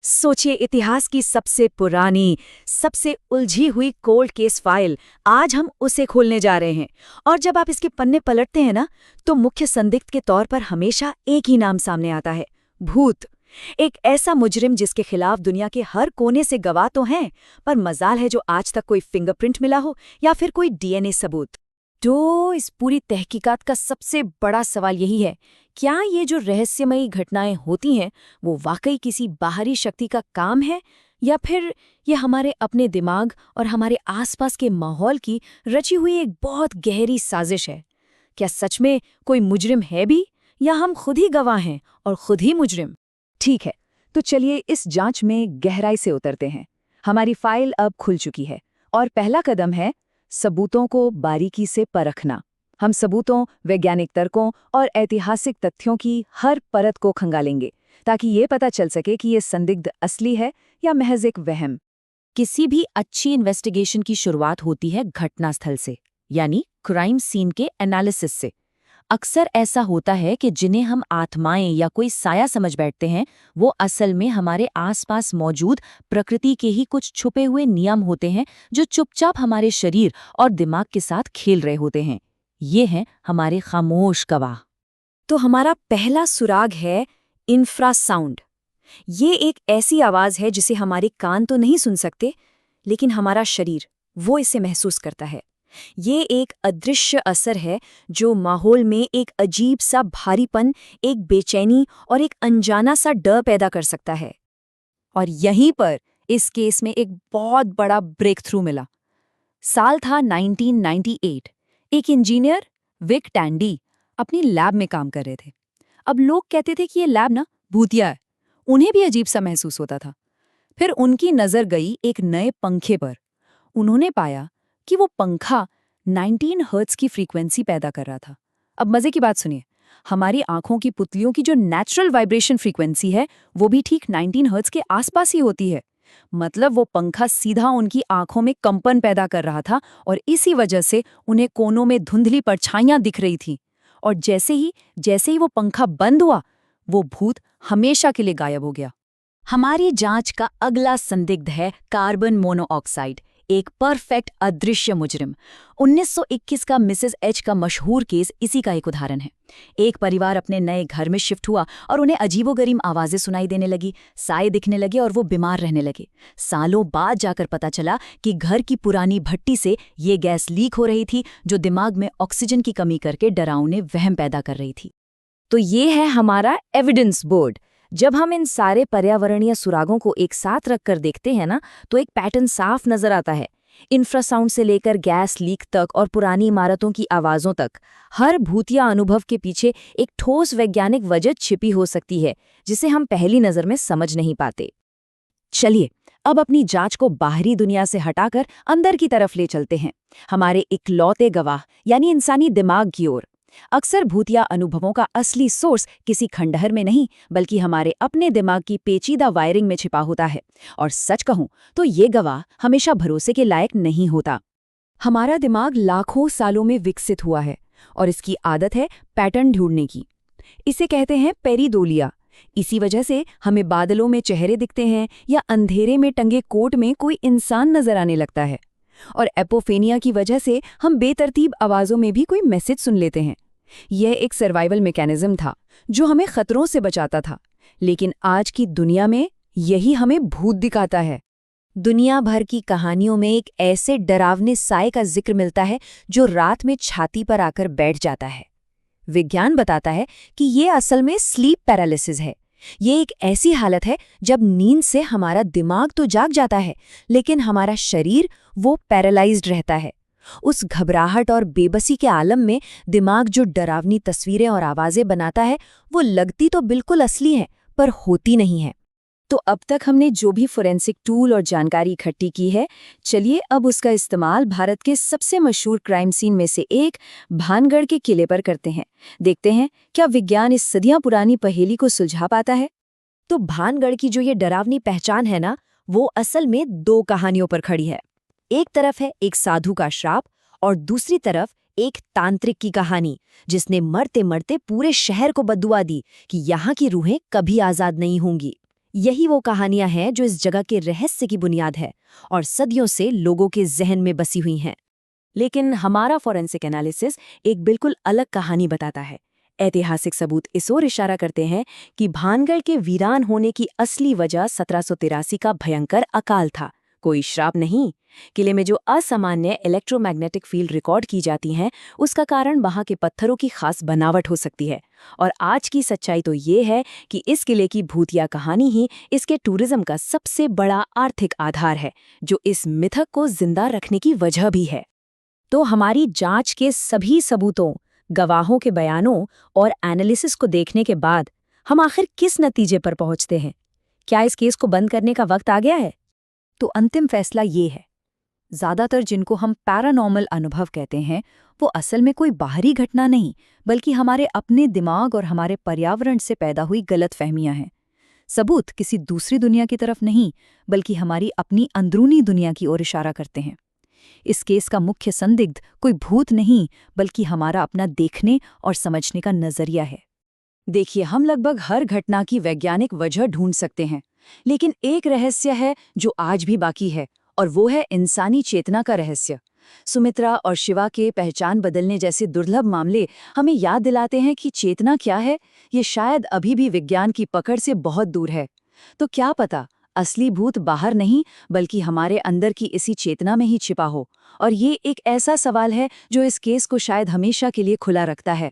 सोचिए, इतिहास की सबसे पुरानी, सबसे उलझी हुई कोल्ड केस फाइल, आज हम उसे खोलने जा रहे हैं। और जब आप इसके पन्ने पलटते हैं ना, तो मुख्य संदिग्ध के तौर पर हमेशा एक ही नाम सामने आता है, भूत। एक ऐसा मुजरिम जिसके खिलाफ दुनिया के हर कोने से गवाह तो हैं, पर मजाल है जो आज तक कोई फिंगरप्रिंट मिला हो या फिर कोई डीएनए सबूत। तो इस पूरी तहकीकात का सबसे बड़ा सवाल यही है, क्या ये जो रहस्यमयी घटनाएं होती हैं वो वाकई किसी बाहरी शक्ति का काम है, या फिर ये हमारे अपने दिमाग और हमारे आसपास के माहौल की रची हुई एक बहुत गहरी साजिश है? क्या सच में कोई मुजरिम है भी, या हम खुद ही गवाह हैं और खुद ही मुजरिम? ठीक है, तो चलिए इस जांच में गहराई से उतरते हैं। हमारी फाइल अब खुल चुकी है और पहला कदम है सबूतों को बारीकी से परखना। हम सबूतों, वैज्ञानिक तर्कों और ऐतिहासिक तथ्यों की हर परत को खंगालेंगे ताकि ये पता चल सके कि ये संदिग्ध असली है या महज एक वहम। किसी भी अच्छी इन्वेस्टिगेशन की शुरुआत होती है घटनास्थल से, यानी क्राइम सीन के एनालिसिस से। अक्सर ऐसा होता है कि जिन्हें हम आत्माएं या कोई साया समझ बैठते हैं, वो असल में हमारे आसपास मौजूद प्रकृति के ही कुछ छुपे हुए नियम होते हैं जो चुपचाप हमारे शरीर और दिमाग के साथ खेल रहे होते हैं। ये हैं हमारे खामोश गवाह। तो हमारा पहला सुराग है इंफ्रासाउंड। ये एक ऐसी आवाज है जिसे हमारे कान तो नहीं सुन सकते, लेकिन हमारा शरीर वो इसे महसूस करता है। ये एक अदृश्य असर है जो माहौल में एक अजीब सा भारीपन, एक बेचैनी और एक अनजाना सा डर पैदा कर सकता है। और यहीं पर इस केस में एक बहुत बड़ा ब्रेक थ्रू मिला। साल था 1998। एक इंजीनियर, विक टैंडी, अपनी लैब में काम कर रहे थे। अब लोग कहते थे कि ये लैब ना भूतिया है। उन्हें भी अजीब सा महसूस होता था। फिर उनकी नज़र गई एक नए पंखे पर। उन्होंने पाया कि वो पंखा 19 हर्ट्ज की फ्रीक्वेंसी पैदा कर रहा था। अब मजे की बात सुनिए, हमारी आंखों की पुतलियों की जो नेचुरल वाइब्रेशन फ्रीक्वेंसी है, वो भी ठीक 19 हर्ट्ज के आसपास ही होती है। मतलब वो पंखा सीधा उनकी आंखों में कंपन पैदा कर रहा था और इसी वजह से उन्हें कोनों में धुंधली परछाइयां दिख रही थी। और जैसे ही वो पंखा बंद हुआ, वो भूत हमेशा के लिए गायब हो गया। हमारी जांच का अगला संदिग्ध है कार्बन मोनोऑक्साइड, एक परफेक्ट अदृश्य मुजरिम। 1921 का मिसेस एच का मशहूर केस इसी का एक उदाहरण है। एक परिवार अपने नए घर में शिफ्ट हुआ और उन्हें अजीबोगरीब आवाजें सुनाई देने लगी, साए दिखने लगे और वो बीमार रहने लगे। सालों बाद जाकर पता चला कि घर की पुरानी भट्टी से ये गैस लीक हो रही थी, जो दिमाग में ऑक्सीजन की कमी करके डरावने वहम पैदा कर रही थी। तो ये है हमारा एविडेंस बोर्ड। जब हम इन सारे पर्यावरणीय सुरागों को एक साथ रखकर देखते हैं ना, तो एक पैटर्न साफ नजर आता है। इंफ्रासाउंड से लेकर गैस लीक तक और पुरानी इमारतों की आवाज़ों तक, हर भूतिया अनुभव के पीछे एक ठोस वैज्ञानिक वजह छिपी हो सकती है, जिसे हम पहली नज़र में समझ नहीं पाते। चलिए अब अपनी जांच को बाहरी दुनिया से हटाकर अंदर की तरफ ले चलते हैं, हमारे इकलौते गवाह यानी इंसानी दिमाग की ओर। अक्सर भूतिया अनुभवों का असली सोर्स किसी खंडहर में नहीं, बल्कि हमारे अपने दिमाग की पेचीदा वायरिंग में छिपा होता है। और सच कहूं तो ये गवाह हमेशा भरोसे के लायक नहीं होता। हमारा दिमाग लाखों सालों में विकसित हुआ है और इसकी आदत है पैटर्न ढूंढने की। इसे कहते हैं पेरिडोलिया। इसी वजह से हमें बादलों में चेहरे दिखते हैं या अंधेरे में टंगे कोट में कोई इंसान नजर आने लगता है। और एपोफेनिया की वजह से हम बेतरतीब आवाज़ों में भी कोई मैसेज सुन लेते हैं। यह एक सर्वाइवल मैकेनिज्म था जो हमें खतरों से बचाता था, लेकिन आज की दुनिया में यही हमें भूत दिखाता है। दुनिया भर की कहानियों में एक ऐसे डरावने साए का जिक्र मिलता है जो रात में छाती पर आकर बैठ जाता है। विज्ञान बताता है कि ये असल में स्लीप पैरालिसिस है। ये एक ऐसी हालत है जब नींद से हमारा दिमाग तो जाग जाता है, लेकिन हमारा शरीर वो पैरालाइज्ड रहता है। उस घबराहट और बेबसी के आलम में दिमाग जो डरावनी तस्वीरें और आवाजें बनाता है, वो लगती तो बिल्कुल असली हैं, पर होती नहीं है। तो अब तक हमने जो भी फोरेंसिक टूल और जानकारी इकट्ठी की है, चलिए अब उसका इस्तेमाल भारत के सबसे मशहूर क्राइम सीन में से एक भानगढ़ के किले पर करते हैं। देखते हैं क्या विज्ञान इस सदियां पुरानी पहेली को सुलझा पाता है। तो भानगढ़ की जो ये डरावनी पहचान है ना, वो असल में दो कहानियों पर खड़ी है। एक तरफ है एक साधु का श्राप और दूसरी तरफ एक तांत्रिक की कहानी, जिसने मरते मरते पूरे शहर को बद्दुआ दी कि यहाँ की रूहें कभी आजाद नहीं होंगी। यही वो कहानियां हैं जो इस जगह के रहस्य की बुनियाद है और सदियों से लोगों के जहन में बसी हुई हैं। लेकिन हमारा फॉरेंसिक एनालिसिस एक बिल्कुल अलग कहानी बताता है। ऐतिहासिक सबूत इस ओर इशारा करते हैं कि भानगढ़ के वीरान होने की असली वजह 1783 का भयंकर अकाल था, कोई श्राप नहीं। किले में जो असामान्य इलेक्ट्रोमैग्नेटिक फील्ड रिकॉर्ड की जाती हैं, उसका कारण वहां के पत्थरों की खास बनावट हो सकती है। और आज की सच्चाई तो ये है कि इस किले की भूतिया कहानी ही इसके टूरिज्म का सबसे बड़ा आर्थिक आधार है, जो इस मिथक को जिंदा रखने की वजह भी है। तो हमारी जांच के सभी सबूतों, गवाहों के बयानों और एनालिसिस को देखने के बाद हम आखिर किस नतीजे पर पहुंचते हैं? क्या इस केस को बंद करने का वक्त आ गया है? तो अंतिम फैसला ये है, ज्यादातर जिनको हम पैरानॉर्मल अनुभव कहते हैं, वो असल में कोई बाहरी घटना नहीं, बल्कि हमारे अपने दिमाग और हमारे पर्यावरण से पैदा हुई गलतफहमियां हैं। सबूत किसी दूसरी दुनिया की तरफ नहीं, बल्कि हमारी अपनी अंदरूनी दुनिया की ओर इशारा करते हैं। इस केस का मुख्य संदिग्ध कोई भूत नहीं, बल्कि हमारा अपना देखने और समझने का नजरिया है। देखिए, हम लगभग हर घटना की वैज्ञानिक वजह ढूंढ सकते हैं, लेकिन एक रहस्य है जो आज भी बाकी है, और वो है इंसानी चेतना का रहस्य। सुमित्रा और शिवा के पहचान बदलने जैसे दुर्लभ मामले हमें याद दिलाते हैं कि चेतना क्या है, ये शायद अभी भी विज्ञान की पकड़ से बहुत दूर है। तो क्या पता, असली भूत बाहर नहीं, बल्कि हमारे अंदर की इसी चेतना में ही छिपा हो। और ये एक ऐसा सवाल है जो इस केस को शायद हमेशा के लिए खुला रखता है।